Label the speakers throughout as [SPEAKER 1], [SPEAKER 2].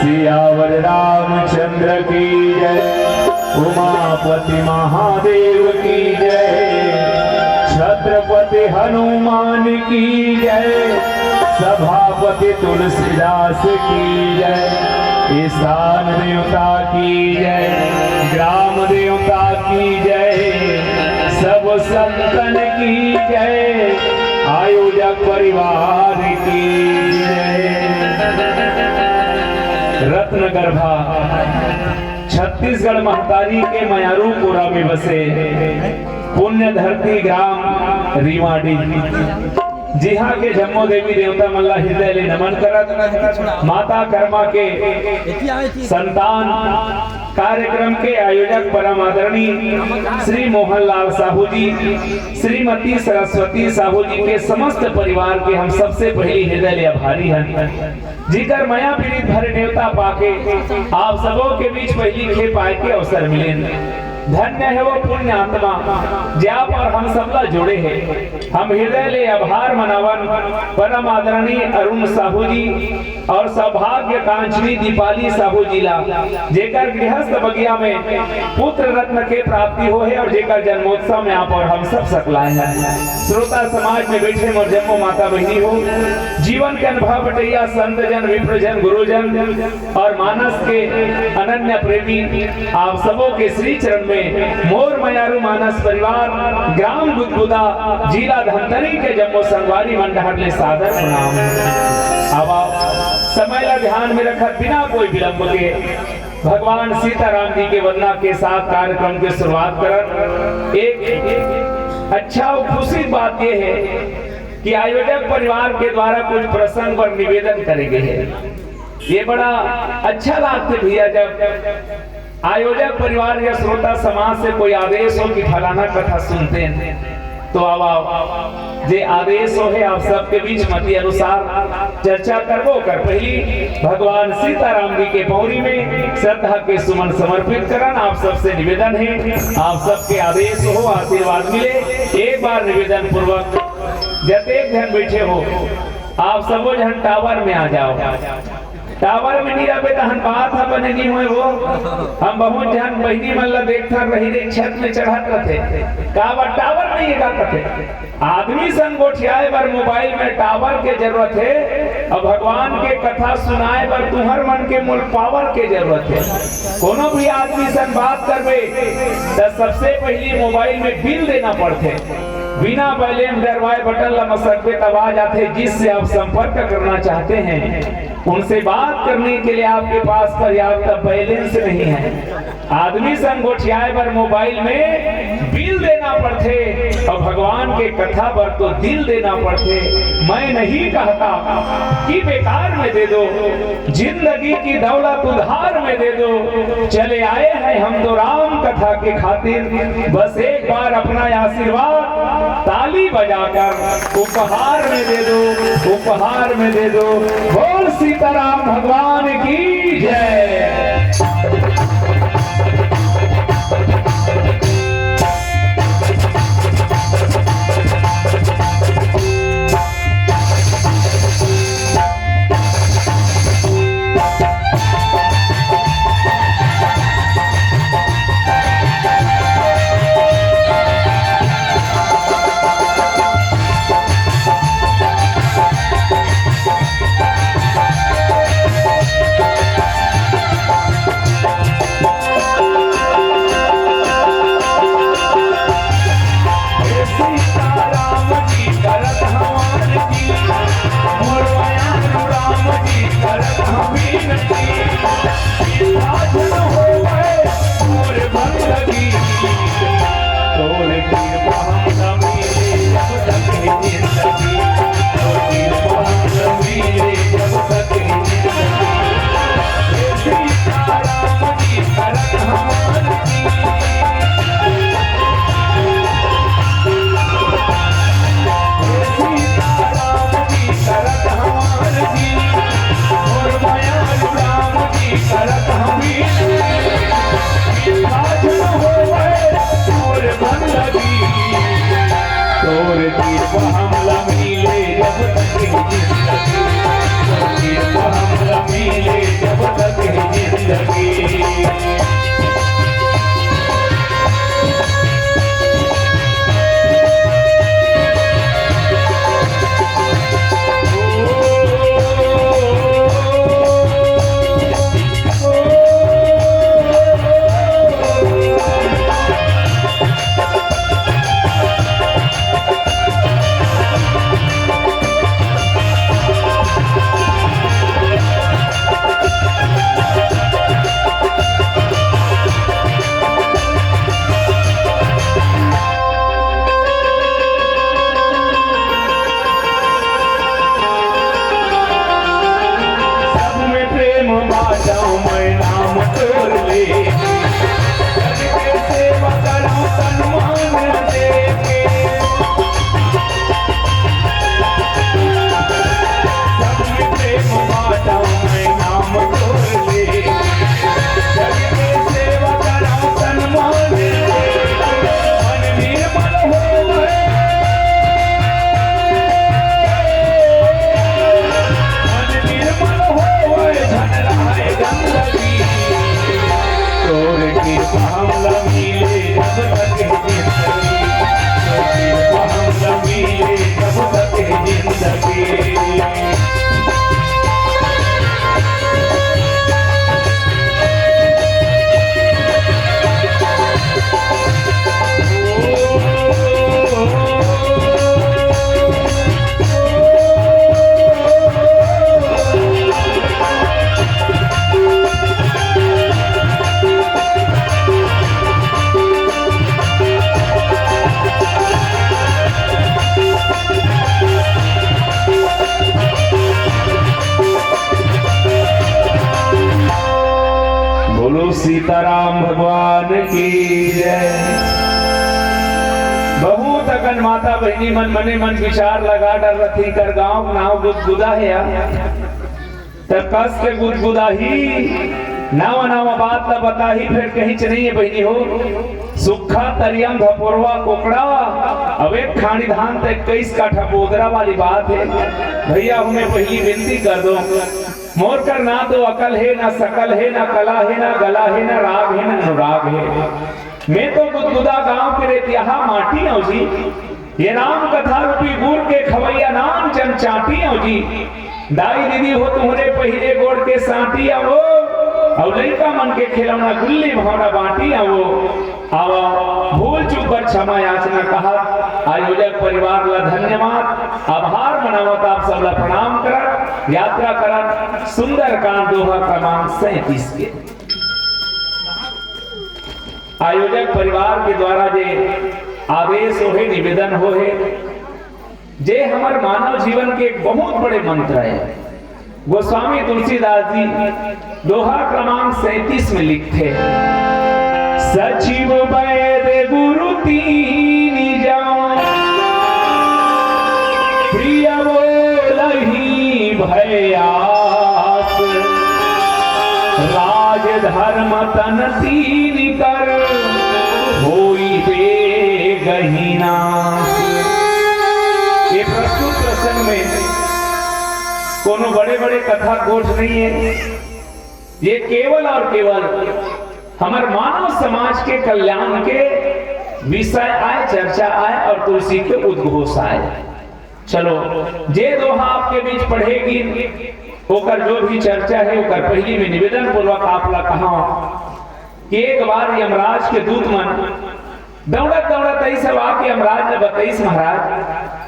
[SPEAKER 1] सियावर रामचंद्र की जय, उमापति महादेव की जय, छत्रपति हनुमान की जय, सभापति तुलसीदास की जय, ईशान देवता की जय, ग्राम देवता की जय, सब संतन की जय, आयोजक परिवार की जय। रत्न गर्भा छत्तीसगढ़ महतारी के मयारूपुरा में बसे पुण्य धरती ग्राम रीवाड़ी, जिहा के जम्मो देवी देवता मल्ला हृदय ले नमन करत। माता कर्मा के संतान कार्यक्रम के आयोजक परम आदरणीय श्री मोहनलाल साहू जी, श्रीमती सरस्वती साहू जी के समस्त परिवार के हम सबसे पहली हृदय ले आभारी हैं, जिकर माया पीड़ित भरे देवता पाके आप सबों के बीच पहली खे पाए के अवसर मिले। धन्य है वो पुण्य आत्मा ज्ञाप और हम सबला जुड़े हैं। हम हृदय ले आभार मनावन परम आदरणीय अरुण साहू जी और सौभाग्य कांचनी दीपाली साहू जी ला, जेकर गृहस्थ बगिया में पुत्र रत्न के प्राप्ति हो है और जेकर जन्मोत्सव में आप और हम सब सकलाए हैं। श्रोता समाज में बैठे मोर जम्मो माता बहनी हो, जीवन के अनुभव बटैया संत जन, विप्रजन, गुरुजन और मानस के अनन्य प्रेमी आप सबों के श्री चरण में मोर मयारू मानस परिवार ग्राम गुदगुदा जिला धमतरी के जम्मो संगवारी मंडहर ले सादर प्रणाम। अब समय ला ध्यान में रखत बिना कोई विलंब के भगवान सीताराम जी के वंदना के साथ कार्यक्रम की शुरुआत करत। एक अच्छा और खुशी बात यह है कि आयोजक परिवार के द्वारा कुछ प्रसंग पर निवेदन करेंगे हैं। ये बड़ा अच्छा लागते भैया जब आयोजक परिवार या श्रोता समाज से कोई आदेश हो कि फलाना कथा सुनते हैं, तो अब जे आदेश हो है आप सबके बीच मति अनुसार चर्चा करबो कर पहली भगवान सीताराम जी के पौरी में श्रद्धा के सुमन समर्पित करन। आप सबसे निवेदन है, आप सबके आदेश हो, आशीर्वाद मिले। एक बार निवेदन पूर्वक जते जन बैठे हो आप सबो जन टावर में आ जाओ। टावर में नहीं रहे तो हम बात है बने नहीं हुए वो हम बहुत जन बहनी मल्ला देखता रही रे छत में चढ़त रहते कावा टावर नहीं है का कहते आदमी संग गोठियाए बर मोबाइल में टावर के जरूरत है और भगवान के कथा सुनाए बर तुहर मन के मूल पावर के जरूरत है। कोनो भी आदमी संग बात करबे तो सबसे पहली मोबाइल में बिल देना पड़ते, बिना बैलेंस दरवाए बटन ला मसकबे आवाज आते। जिससे आप संपर्क करना चाहते हैं उनसे बात करने के लिए आपके पास पर्याप्त बैलेंस नहीं है। आदमी संग गोठियाए बर मोबाइल में बिल देना पड़ते और भगवान के कथा पर तो दिल देना पड़ते। मैं नहीं कहता कि बेकार में दे दो, जिंदगी की दौलत उधार में दे दो। चले आए हैं हम तो राम कथा के खातिर, बस एक बार अपना आशीर्वाद ताली बजाकर उपहार में दे दो, उपहार में दे दो। बोल सीताराम भगवान की जय। बाटाऊं मैं नाम तोड़ ले, जग के सेवा कराऊं सन्मान देके, सब में प्रेम बाटाऊं मैं नाम तोड़ ले, जग के सेवा कराऊं सन्मान देके, मन निर्मल होवे, मन निर्मल होवे धन रहे गंदगी, तोर कृपा हमला मिले जब तक जिंदगी, तोर कृपा हमला मिले जब तक जिंदगी। बोलो सीताराम भगवान की जय। बहुत अगन माता बहनी मन मने मन विचार लगा डर रथी कर गांव नाव गुदगुदा है तब कस के गुदगुदा ही नावा नावा बात न बता ही फिर कहीं च नहीं है बहनी हो सुखा तरियम धपोरवा कोकड़ा अवे खानी धान तक 21 काठा बोदरा वाली बात है। भैया हमें पहली विनती कर दो, मोर कर ना तो अकल है ना सकल है ना कला है ना गला है ना राग है ना अनुराग है, मैं तो गुदगुदा गांव के रेतिया माटी हूं जी, ये राम कथा रूपी गुड़ के खवैया नाम चमचाटी हूं जी, दाई दीदी हो तुम्हारे पहले गोड़ के सांटी आवो और लड़का मन के खिलौना गुल्ली भावना बांटी आवो आवा भूल चूक पर क्षमा याचना कहा। आयोजक परिवार ला धन्यवाद आभार मनावत आप सब ला प्रणाम कर यात्रा कर सुंदर कांड दोहा क्रमांक 37 के आयोजक परिवार के द्वारा जे आदेश होहे निवेदन होहे जे हमारे मानव जीवन के एक बहुत बड़े मंत्र है। गोस्वामी तुलसीदास जी दोहा क्रमांक 37 में लिखते सचिव वैद गुरु तीन जान प्रिय बोलहि भयास राज धर्म तन तीन कर होई बे गहीना। ये प्रस्तुत प्रसंग में कोनो बड़े बड़े कथा कोट नहीं है, ये केवल और केवल हमारे मानव समाज के कल्याण के विषय आए, चर्चा आए और तुलसी के उद्घोष आए। चलो जे दोहा आपके बीच पढ़ेगी होकर जो भी चर्चा है होकर पहली में निवेदन पूर्वक आप ला कहा कि एक बार यमराज के दूत मन दौड़त दौड़त ऐसा आके यमराज ने बताइस महाराज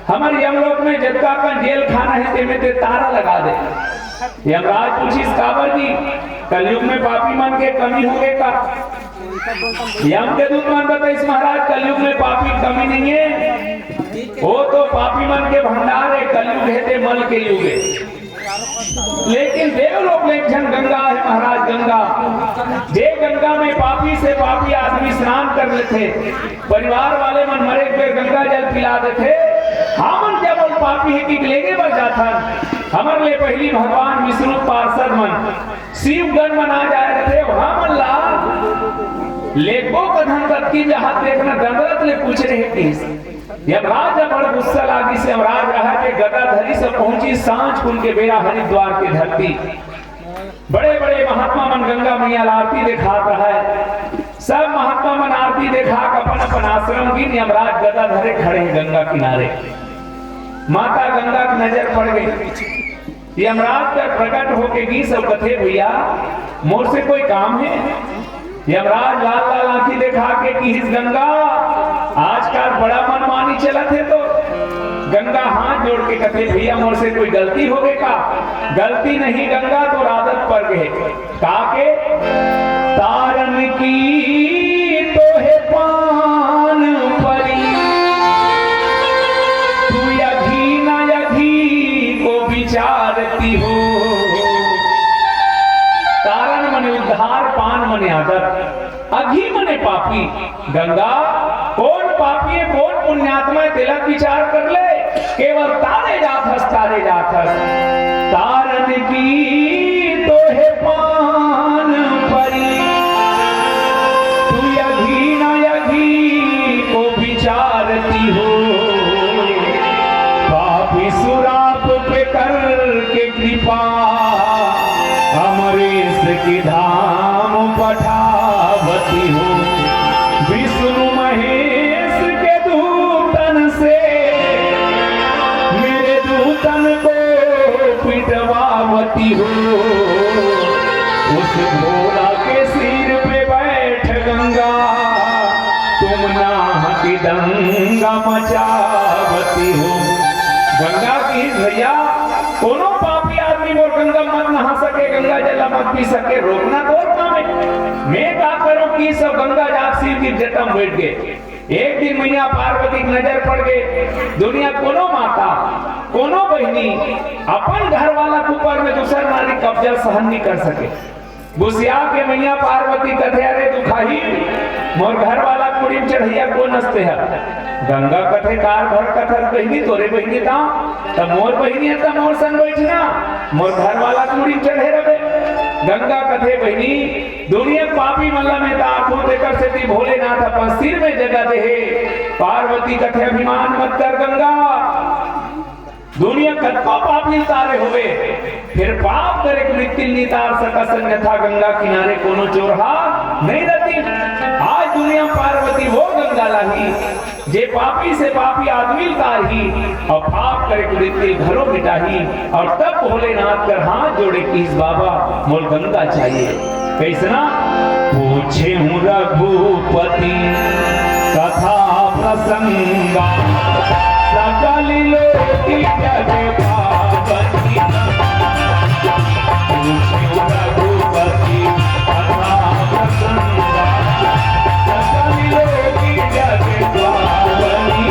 [SPEAKER 1] हमारे यमलोक में जबका का जेल खाना है ते में ते तारा लगा दे। यमराज पूछिस काबर जी कलयुग में पापी मन के कमी होगे का? यम के दूत मन बताइस महाराज कलयुग में पापी कमी नहीं है, वो तो पापी मन के भंडार है, कलयुग है ते मल के युग है। लेकिन देवलोक में एक जन गंगा है महाराज, गंगा जे गंगा में पापी से पापी आदमी स्नान कर लेते, परिवार वाले मन मरे फिर गंगा जल पिला देते, हमन केवल पापी है कि लेगे बढ़ जाता हमारे लिए पहली भगवान विष्णु पार्षद मन शिव गण मना जाए थे हमन ला लेको कथन तक की जहां देखना दंडरत ले पूछ रहे थे। यमराज बड़ गुस्सा लागी से यमराज रहा के गदाधरी से पहुंची सांझ कुल के बेरा हरिद्वार के धरती बड़े बड़े महात्मा मन गंगा मैया आरती दिखात रहा है। सब महात्मा मन आरती देखा अपन अपन आश्रम की यमराज गदा धरे खड़े हैं गंगा किनारे। माता गंगा की नजर पड़ गई, यमराज का प्रकट होके गी सब कथे भैया मोर से कोई काम है? यमराज लाल लाल आंखी दिखा के कि इस गंगा आजकल बड़ा मनमानी चला थे तो गंगा हाथ जोड़ के कहते भैया मोर से कोई गलती हो गई का? गलती नहीं गंगा तो आदत पड़ गए काके तारन की तो है पान परी तू यघी न यघी को विचारती हो। तारन मने उद्धार, पान मने आदर, अघी मने पापी। गंगा कौन पापी है कौन पुण्यात्मा है तिलक विचार कर ले। केवल तारे जाथस तारन की तो है पान परी, तू यघी न यघी को विचारती हो, पापी सुराप पे कर के कृपा, अमरेश की धाम पठावती हो। विष्णु महेश के दूतन से मेरे दूतन को पिटवावती हो। उस भोला के सिर पे बैठ गंगा, तुम नाहक दंगा मचावती हो। गंगा की भैया कोनो पापी आदमी मोर गंगा मत नहा सके, गंगा जल मत पी सके, रोकना तो काम है। मैं क्या करूं कि सब गंगा जाग शिव की जटा में बैठ गए। एक दिन मैया पार्वती की नजर पड़ गए, दुनिया कोनो माता कोनो बहनी अपन घर वाला के ऊपर में दूसर नारी कब्जा सहन नहीं कर सके। गुस्सिया के मैया पार्वती कथे अरे दुखाही मोर घर वाला कुड़ी में चढ़ैया को नसते है। गंगा कथे कार भर कथर बहनी तोरे बहनी ता तब मोर बहनी है तब मोर संग बैठना, मोर घर वाला कुड़ी में चढ़े रहे। गंगा कथे बहनी दुनिया पापी मल्ला में ता आंखों देकर से ती भोलेनाथ अपन सिर में जगह दे। पार्वती कथे अभिमान मत कर गंगा, दुनिया कत्तो पापी तारे हुए, फिर पाप करे मृत्यु नितार सका संगथा गंगा किनारे कोनो चोरहा नहीं रहती। आज दुनिया पार्वती वो गंगा लाही जे पापी से पापी आदमी तारही और पाप करे मृत्यु घरों मिटाही। और तब भोलेनाथ कर हाथ जोड़े कि इस बाबा मोल गंगा चाहिए। कैसना पूछे हूँ रघुपति कथा प्रसंगा, सकल लोकी जग पावती। पूछे रघुपति कथा प्रसंगा, सकल लोकी जग पावती।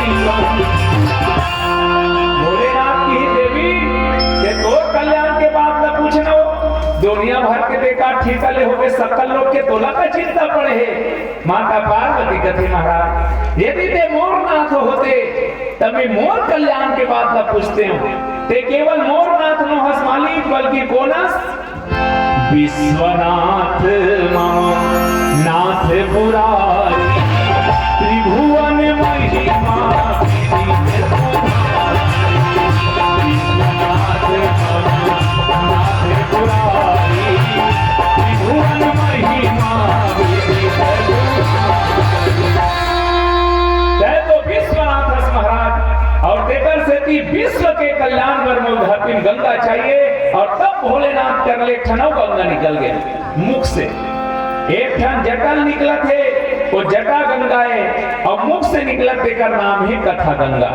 [SPEAKER 1] भोलेनाथ की देवी के तो कल्याण के बाद न पूछना, दुनिया भर के देखा ठीक ले हो गए सकल लोग के तोला का चिंता पड़े है। माता पार्वती कथे महाराज यदि ते मोर नाथ होते तभी मोर कल्याण के बाद न पूछते हो। ते केवल मोर नाथ नो हस मालिक बल्कि कोनस विश्वनाथ नाथ पुरारी, त्रिभुवन महिमा विश्व के कल्याण पर धरती गंगा चाहिए। और तब भोलेनाथ कर ले ठनौ गंगा निकल गया मुख से। एक ठन जटल निकला थे वो जटा गंगा है और मुख से निकला तेकर नाम है कथा गंगा।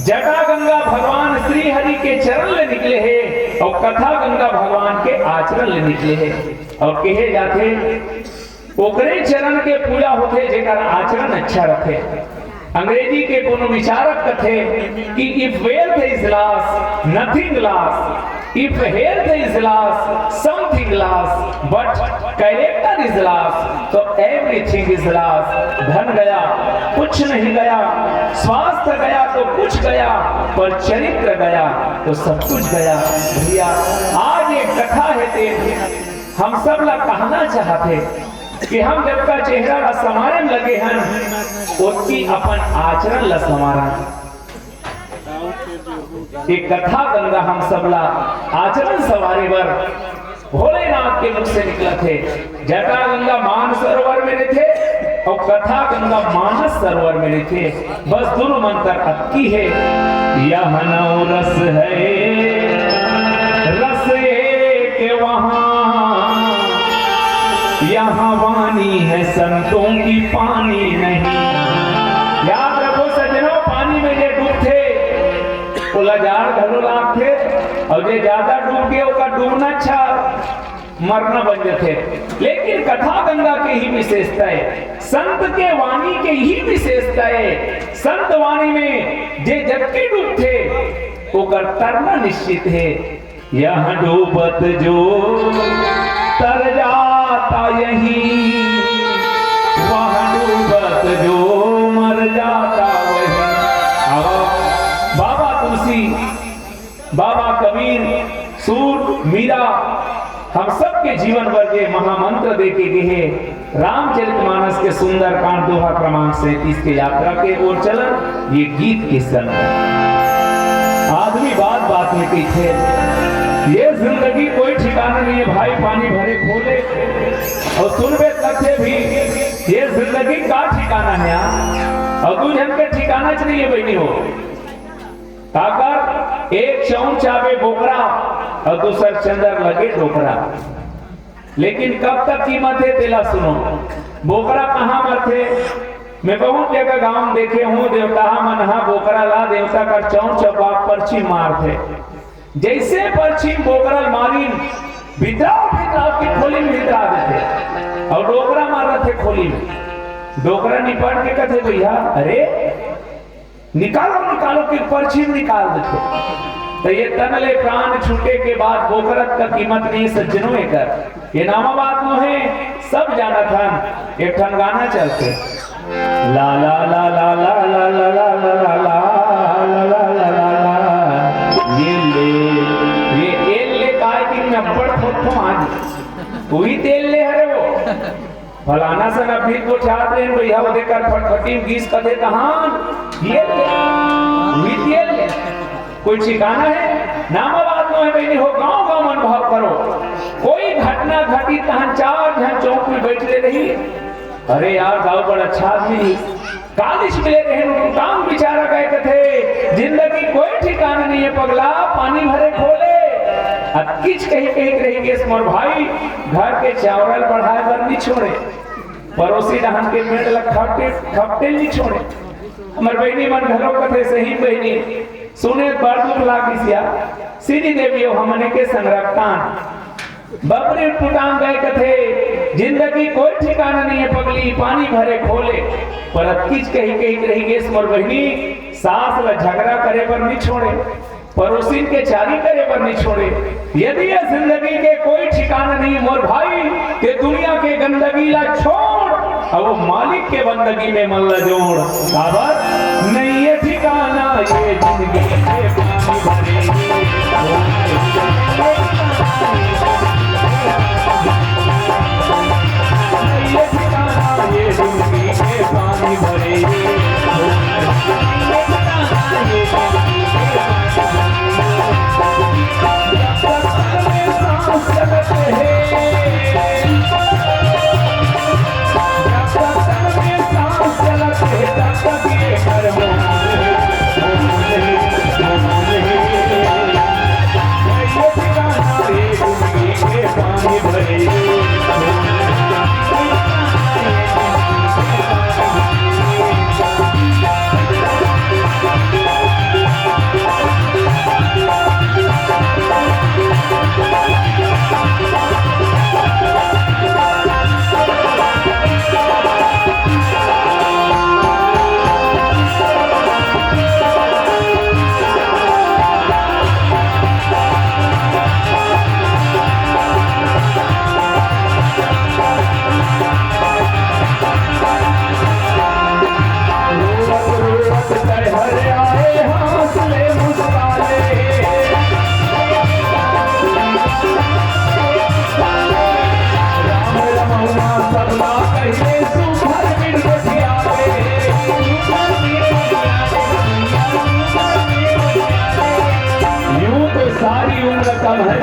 [SPEAKER 1] जटा गंगा भगवान श्री हरि के चरण ले निकले हैं और कथा गंगा भगवान के आचरण ले निकले हैं। और कहे जाते ओकरे चरण के पूजा होते जेकर आचरण अच्छा रखे। अंग्रेजी के कोनो विचारक कथे कि if wealth is loss nothing loss, if health is loss something loss, but character is loss तो एवरीथिंग इज लॉस। धन गया कुछ नहीं गया, स्वास्थ्य गया तो कुछ गया, पर चरित्र गया तो सब कुछ गया। भैया आज एक कथा है ते हम सब ला कहना चाहते कि हम जब का चेहरा ला समारन लगे हैं उसकी अपन आचरण ला समारा। एक कथा गंगा हम सब ला आचरण सवारे बर भोलेनाथ के मुख से निकला थे। जटा गंगा मान सरोवर में थे और कथा गंगा मानस सरोवर में थे। बस दोनों मंत्र अक्की है, यह नौ रस है रस एक वहां, यहाँ वाणी है संतों की पानी नहीं। याद रखो सज्जनों, पानी में जे डूबते उलाजार घलो लाग थे और जे ज्यादा डूब गए ओका डूबना अच्छा मरना बन जाते। लेकिन कथा गंगा के ही विशेषता है, संत के वाणी के ही विशेषता है। संत वाणी में जे जबकि डूबते ओकर तरना निश्चित है। यह डूबत जो तर जा बाबा कबीर, सूर, मीरा, हम सब के जीवन वर्गे महामंत्र देके गए रामचरितमानस के सुंदर कांड दोहा क्रमांक 37 के यात्रा के ओर चलन। ये गीत के सन आदमी बात बात में कही थे, ये जिंदगी कोई ठिकाना नहीं है भाई, पानी भरे खोले और सुनबे कथे भी, ये जिंदगी का ठिकाना है और तू जन के ठिकाना च नहीं है बहनी हो। ताकर एक चौन चावे बोकरा और दूसर चंदर लगे डोकरा, लेकिन कब तक कीमत है तेला सुनो। बोकरा कहाँ मरते, मैं बहुत जगह गांव देखे हूँ, देवता मनहा बोकरा ला देवता का चौन चौपा पर्ची मारते, जैसे पर्ची बोकरा मारी भितरा की खोली में भितरा देते और डोकरा मार रहे थे खोली में। डोकरा निपट के कहते भैया अरे निकालो निकालो कि पर्ची निकाल देते। तो ये तनले प्राण छूटे के बाद बोकरत का कीमत नहीं सज्जनों कर, ये नामा बात नो है सब जाना था। एक ठन गाना चलते ला ला ला ला ला ला ला ला ला ला ला ला ला ला ये ले काय कि नब्बड़ फोटो आज वही तेल ले हरे वो फलाना सन अभी को चाहते हैं भैया वो देखकर फटफटी गीस कर दे कहां ये ले कोई ठिकाना है नाम बात नो है बहनी हो। गांव गांव अनुभव करो, कोई घटना घटी तहां चार जहां चौक में बैठे रही, अरे यार गांव बड़ा अच्छा आदमी कालिश मिले रहे काम बिचारा गए थे, जिंदगी कोई ठिकाना नहीं है पगला, पानी भरे खोले किच कहीं कहीं रहेंगे मोर भाई, घर के चावल बढ़ाए बर नहीं छोड़े, पड़ोसी डहन के मेड़ लग खपटे नहीं छोड़े। हमार बहनी मन घरों कथे सही बहनी सुने बड़ दुख लागी सिया श्री देवी हमने के संरक्षण बबरे टूटांग गए कथे, जिंदगी कोई ठिकाना नहीं है पगली, पानी भरे खोले पर किच कहीं कहीं रहेंगे मोर बहनी, सास ला झगड़ा करे पर नहीं छोड़े, पड़ोसी के चारी करे पर नहीं छोड़े। यदि ये जिंदगी के कोई ठिकाना नहीं मोर भाई, के दुनिया के गंदगी ला छोड़ और वो मालिक के बंदगी में मन ला जोड़। खबर नहीं ये ठिकाना ये जिंदगी के पानी भरे ये ठिकाना ये जिंदगी के पानी भरे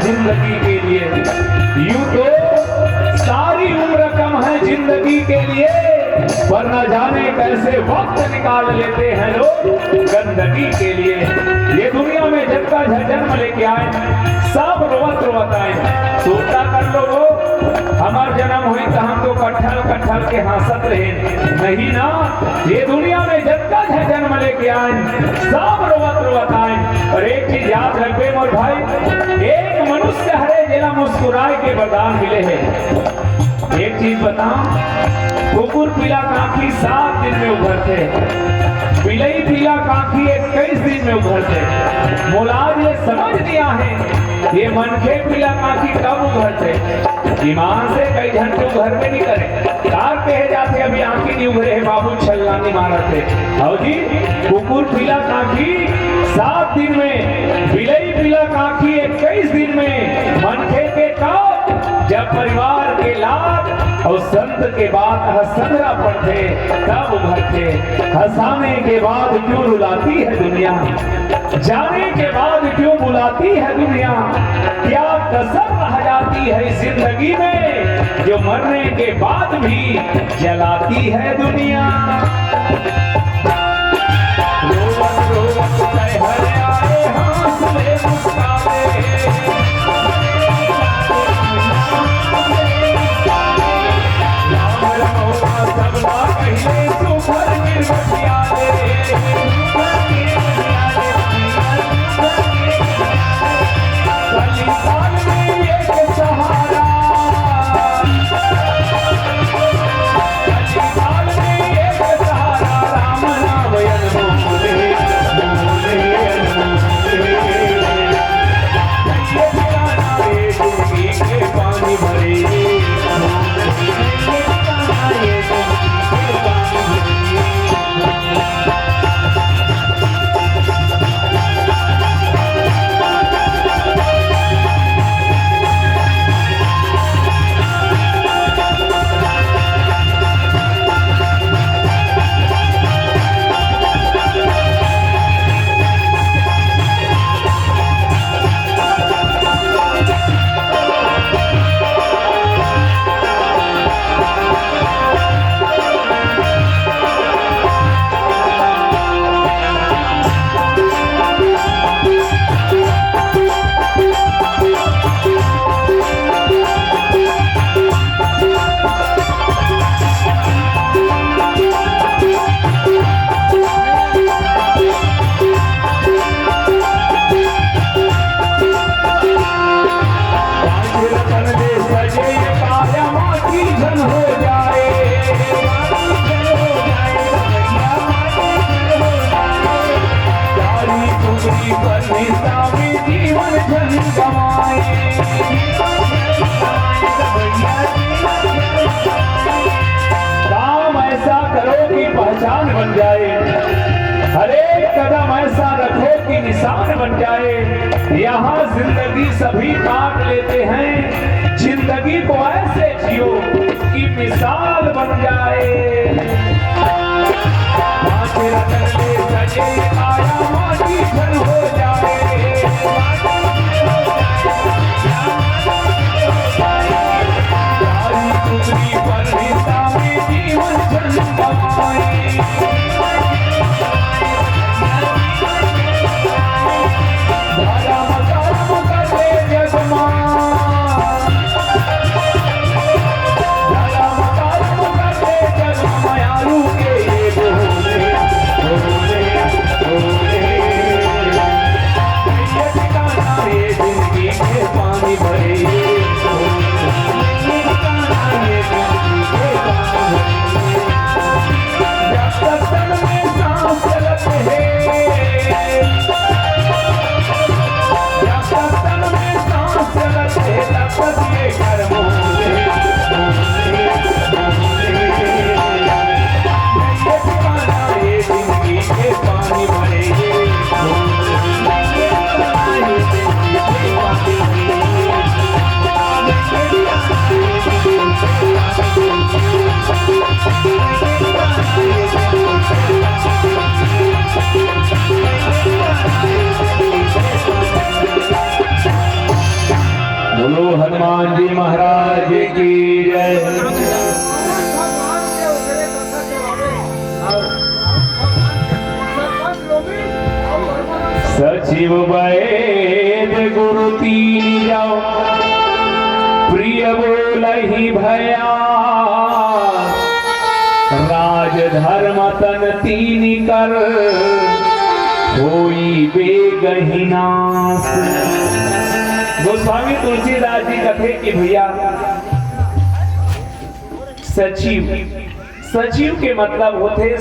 [SPEAKER 1] जिंदगी के लिए, यूं तो सारी उम्र कम है जिंदगी के लिए, पर न जाने कैसे वक्त निकाल लेते हैं लोग गंदगी के लिए। ये दुनिया में जब का जन्म लेके आए सब रोवत रोवत आए, सोचा कर लो हमार जन्म हुई तो हम तो कट्ठल कट्ठल के हंसत रहे, नहीं ना, ये दुनिया में जब का जन्म लेके आए सब रोवत रोवत आए। और एक चीज याद रखे मोर भाई, एक मनुष्य हरे जिला मुस्कुराए के वरदान मिले हैं। एक चीज बताऊं, कुकुर पीला कांखी 7 दिन में उभरते, बिलई पीला कांखी 21 दिन में उभरते। मुलाज ये समझ लिया है ये मनखे पीला कांखी कब उभरते, ईमान से कई घंटे उभर में नहीं करे। कार कहे जाते अभी आंखी नहीं उभरे है बाबू छल्ला नहीं मारते। और जी कुकुर पीला कांखी 7 दिन में, बिलई पीला कांखी 21 दिन में, मनखे के कब जब परिवार के लाभ और संत के बाद हंसना पड़ते तब उभरते। हंसाने के बाद क्यों रुलाती है दुनिया, जाने के बाद क्यों बुलाती है दुनिया, क्या कसर रह जाती है जिंदगी में जो मरने के बाद भी जलाती है दुनिया। रोवत रोवत कहर आए हंसले मुस्काने, सबला कहिले सुभर निर्वटियाले, कलिकाल में एक सहारा, कलिकाल में एक सहारा, राम नाम अनमोले, मोले अनमोले, ये ठिकाना ये जिंदगी के पानी भरे, जीवन जन गवाए, काम ऐसा करो कि पहचान बन जाए, हर एक कदम ऐसा रखो कि निशान बन जाए। यहाँ जिंदगी सभी काट लेते हैं, जिंदगी को ऐसे जियो कि मिसाल बन जाए। सजे आया माटी घन हो जाए, टुकड़ी पर हिस्सा में जीवन जन गवाए, धारा मकाम करे जगमान, धारा मकाम करे जगमायालू के ये बोले बोले बोले, ये ठिकाना ये जिंदगी के पानी भरे, जब तन में सांस चलते हैं, जब तन में सांस चलते तब तक ये घर मोले मोले मोले, ये ठिकाना ये जिंदगी के पानी भरे, बोलो हनुमान जी महाराज की जय। सचिव वैद गुरु तीन जाओ, प्रिय बोलहि भया, राज धर्म तन तीन कर, होई बेगहि नाश। गोस्वामी तुलसीदास जी कथे कि भैया सचिव। सचिव के मतलब होते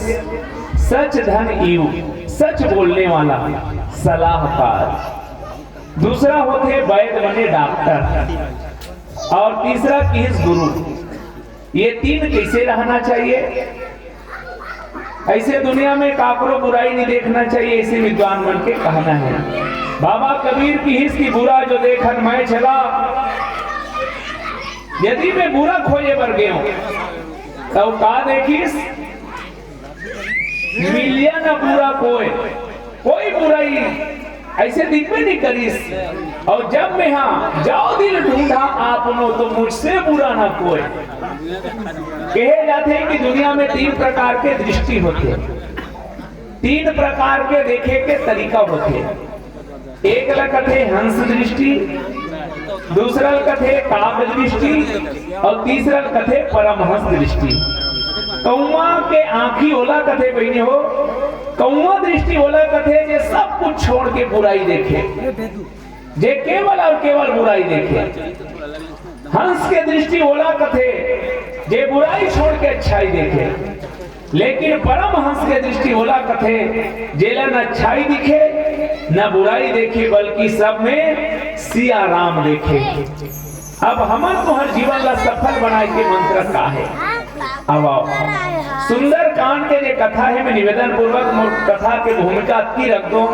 [SPEAKER 1] सच धन ईव, सच बोलने वाला, सलाहकार। दूसरा होते वैद्य बने डॉक्टर, और तीसरा किस गुरु। ये तीन कैसे रहना चाहिए? ऐसे दुनिया में काकरो बुराई नहीं देखना चाहिए, ऐसे विद्वान मन के कहना है। बाबा कबीर की हिस की बुरा जो देखन मैं चला, यदि मैं बुरा खोजे बर गयो तो का देखिस, मिलिया न बुरा कोई बुराई ऐसे दिख में नहीं करीस। और जब मैं हाँ जाओ दिल ढूंढा आपनो तो मुझसे बुरा ना कोई। कहे जाते हैं कि दुनिया में तीन प्रकार के दृष्टि होते, तीन प्रकार के देखे के तरीका होते। एक लकथे हंस दृष्टि, दूसरा कथे काव्य दृष्टि, और तीसरा कथे परमहंस दृष्टि। कौआ के आंखी ओला कथे बहनी हो, कौआ दृष्टि ओला कथे जे सब कुछ छोड़ के बुराई देखे, जे केवल और केवल बुराई देखे। हंस के दृष्टि ओला कथे जे बुराई छोड़ के अच्छाई देखे। लेकिन परमहंस के दृष्टि ओला कथे जेला न अच्छाई दिखे न बुराई देखे, बल्कि सब में सिया राम देखे। अब हमन तो हर जीवन ला सफल बनाए के मंत्र का है। अब आओ सुंदर कांड के जो कथा है, मैं निवेदन पूर्वक कथा के भूमिका की रख दो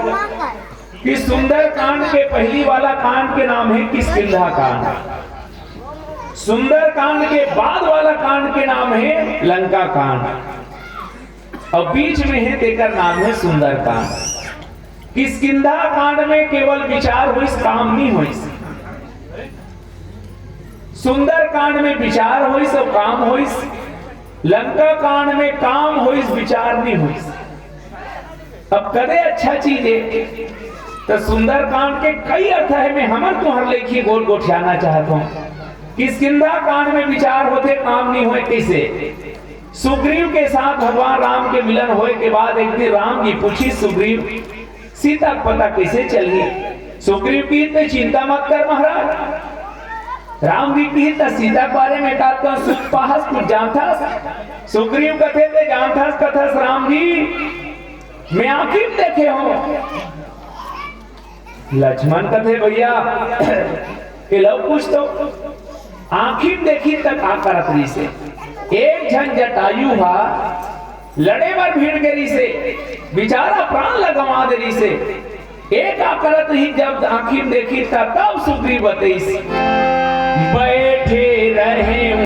[SPEAKER 1] कि सुंदर कांड के पहली वाला कांड के नाम है किष्किंधा कांड। सुंदर कांड के बाद वाला कांड के नाम है लंका कांड, और बीच में है तेकर नाम है सुंदर कांड। किष्किंधा कांड में केवल विचार हुई, काम नहीं हुई। सुंदर कांड में विचार हुई, सब काम हुई। लंका कांड में काम हुई, विचार नहीं हुई। अब कदे अच्छा चीज है तो सुंदर कांड के कई अर्थ है, मैं हमर तुहर लेखी गोल गोठियाना चाहता हूं। किष्किंधा कांड में विचार होते, काम नहीं हुए। कैसे? सुग्रीव के साथ भगवान राम के मिलन होए के बाद एक दिन राम जी पूछी सुग्रीव, सीता का पता कैसे चली? सुग्रीव की इतनी चिंता मत कर महाराज। राम जी की तो सीता के बारे में कहता सुख पाहस कुछ जानता। सुग्रीव कथे थे जानता कथस राम जी मैं आखिर देखे हूं। लक्ष्मण कथे भैया ये लोग कुछ तो आखिर देखी तक आकर रही से एक झन जटायु हा लड़े बार भीड़ गरी से बेचारा प्राण लगवा दे रही से एक आकरत ही जब आखिर देखी तब सुग्रीव बतई बैठे रहे